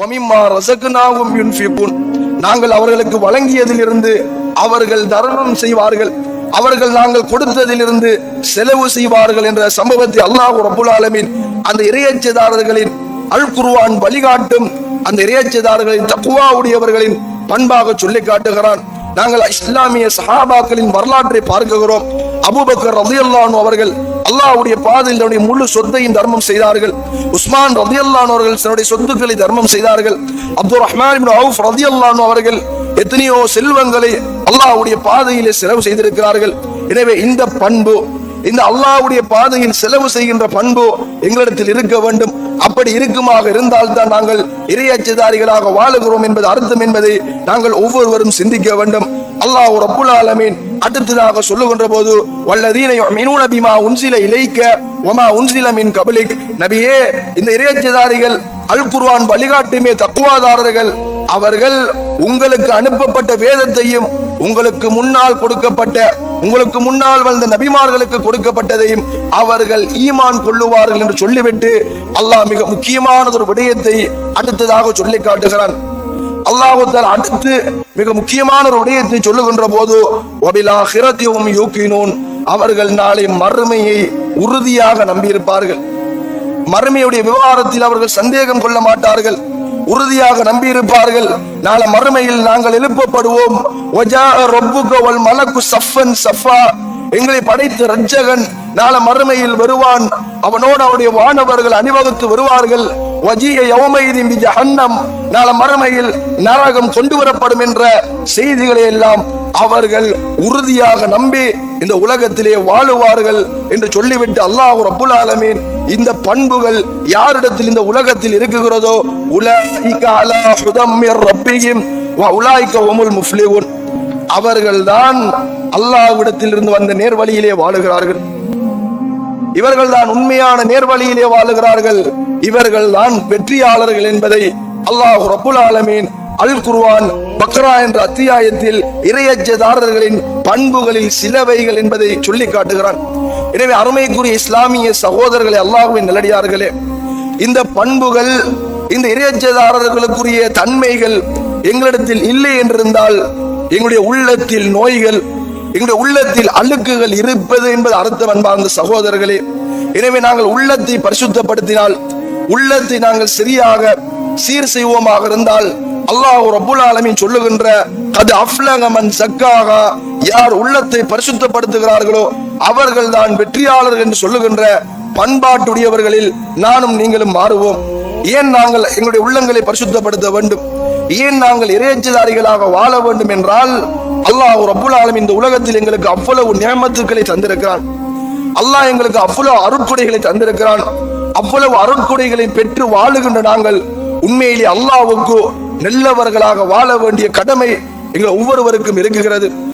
வமிம்மா ரஸக்னாஹும் யுன்ஃபிகூன், நாங்கள் அவர்களுக்கு வழங்கியதிலிருந்து அவர்கள் தர்மம் செய்வார்கள், அவர்கள் நாங்கள் கொடுத்ததிலிருந்து செலவு செய்வார்கள் என்ற சம்பவத்தை அல்லாஹ் ரப்பல் ஆலமீன் அந்த இறையச்சதாரர்களின் அல் குர்ஆன் வழிகாட்டும் அந்த இறையச்சதாரர்களின் தக்வா உடையவர்களின் பண்பாக சொல்லி காட்டுகிறான். நாங்கள் இஸ்லாமிய சஹாபாக்களின் வரலாற்றை பார்க்கிறோம். அபூபக்கர் ரலியல்லாஹு அன்ஹு அவர்கள் அல்லாஹ்வுடைய பாதையில் தன்னுடைய முழு சொத்தையும் தர்மம் செய்தார்கள். உஸ்மான் ரலியல்லாஹு அன்ஹு அவர்கள் தன்னுடைய சொத்துக்களை தர்மம் செய்தார்கள். அப்துர் ரஹ்மான் இப்னு அவுஃப் ரலியல்லாஹு அன்ஹு அவர்கள் எத்தனையோ செல்வங்களை அல்லாஹ்வுடைய பாதையிலே செலவு செய்திருக்கிறார்கள். எனவே இந்த பண்பு, இந்த அல்லாஹ்வுடைய பாதையில் செலவு செய்கின்ற பண்பு எங்களிடத்தில் இருக்க வேண்டும். அப்படி இருக்குமாக இருந்தால் தான் நாங்கள் இறையச்சதாரிகளாக வாழுகிறோம் என்பது அர்த்தம் என்பதை நாங்கள் ஒவ்வொருவரும் சிந்திக்க வேண்டும். அல்லாஹ் ரப்பல் ஆலமீன் அடுத்ததாக சொல்லுகின்ற போது, வல்லதீன யுமினூன பிமா உன்சில இலைக்க வமா உன்சில மின் கப்லிக், நபியே, இந்த இறையச்சதாரிகள் அல் குர்ஆன் வழிகாட்டுமே தக்வாதாரர்கள், அவர்கள் உங்களுக்கு அனுப்பப்பட்ட வேதத்தையும் உங்களுக்கு முன்னால் கொடுக்கப்பட்ட, உங்களுக்கு முன்னால் வந்த நபிமார்களுக்கு கொடுக்கப்பட்டதையும் அவர்கள் ஈமான் கொள்ளுவார்கள் என்று சொல்லிவிட்டு அல்லாஹ் மிக முக்கியமான ஒரு விடயத்தை அடுத்ததாக சொல்லி காட்டுகிறான். அல்லாஹ் அடுத்து மிக முக்கியமான ஒரு விடயத்தை சொல்லுகின்ற போது, வபிலாஹிரத்திஹும் யூகினூன், அவர்கள் நாளை மறுமையை உறுதியாக நம்பியிருப்பார்கள். மறுமையுடைய விவகாரத்தில் அவர்கள் சந்தேகம் கொள்ள மாட்டார்கள், உறுதியாக நம்பியிருப்பார்கள். நாளை மறுமையில் நாங்கள் எழுப்பப்படுவோம். எங்களை படைத்த ரட்சகன் நாளை மறுமையில் வருவான், அவனோடு அவருடைய வானவர்கள் அணிவகுத்து வருவார்கள். நாளை மறுமையில் நரகம் கொண்டு வரப்படும் என்ற செய்திகளை எல்லாம் அவர்கள் உறுதியாக நம்பி இந்த உலகத்திலே வாழுவார்கள் என்று சொல்லிவிட்டு அல்லாஹ் ரப்பல் ஆலமீன் இந்த பண்புகள் யாரிடத்தில் இந்த உலகத்தில் இருக்குகிறதோ உலாயிக அலா ஹுதம் மிர் ரப்பிஹிம் வ உலாயிக ஹுமுல் முஃப்லிஹூன், அவர்கள்தான் அல்லாஹ்விடத்தில் இருந்து வந்த நேர்வழியிலே வாழுகிறார்கள். இவர்கள் தான் உண்மையான நேர்வழியிலே வாழுகிறார்கள், இவர்கள் தான் வெற்றியாளர்கள் என்பதை அல்லாஹ் ரப்பல் ஆலமீன் அல் குர்ஆன் பக்ரா என்ற அத்தியாயத்தில் இறையச்சதாரர்களின் பண்புகளில் சிலவைகள் என்பதை சொல்லி காட்டுகிறான். எனவே அருமைக்குரிய இஸ்லாமிய சகோதரர்களே, அல்லாஹ்வின் நல்லடியார்களே, இந்த பண்புகள், இந்த இறையச்சதாரர்களுக்குரிய தன்மைகள் எங்களிடத்தில் இல்லை என்றிருந்தால் எங்களுடைய உள்ளத்தில் நோய்கள், எங்களுடைய உள்ளத்தில் அழுக்குகள் இருப்பது என்பது அர்த்தம் அன்பார்ந்த சகோதரர்களே. எனவே நாங்கள் உள்ளத்தை பரிசுத்தப்படுத்தினால், உள்ளத்தை நாங்கள் சரியாக சீர் செய்வோமாக இருந்தால் அல்லாஹ் ரப்பல் ஆலமீன் சொல்லுகின்ற கத் அஃப்லஹ மன் ஸக்காஹா, யார் உள்ளத்தை பரிசுத்தப்படுத்துகிறார்களோ அவர்கள் தான் வெற்றியாளர்கள் என்று சொல்லுகின்ற பண்பாட்டுடையவர்களில் நானும் நீங்களும் மாறுவோம். ஏன் நாங்கள் எங்களுடைய உள்ளங்களை பரிசுத்தப்படுத்த வேண்டும், ஏன் நாங்கள் இறையச்சதாரிகளாக வாழ வேண்டும் என்றால், அல்லாஹ் ரப்பல் ஆலமீன் இந்த உலகத்தில் எங்களுக்கு அவ்வளவு நியமத்துக்களை தந்திருக்கிறான். அல்லாஹ் எங்களுக்கு அவ்வளவு அருட்கொடைகளை தந்திருக்கிறான். அவ்வளவு அருட்கொடைகளை பெற்று வாழுகின்ற நாங்கள் உண்மையிலே அல்லாஹ்வுக்கு நல்லவர்களாக வாழ வேண்டிய கடமை எங்கள் ஒவ்வொருவருக்கும் இருக்குகிறது.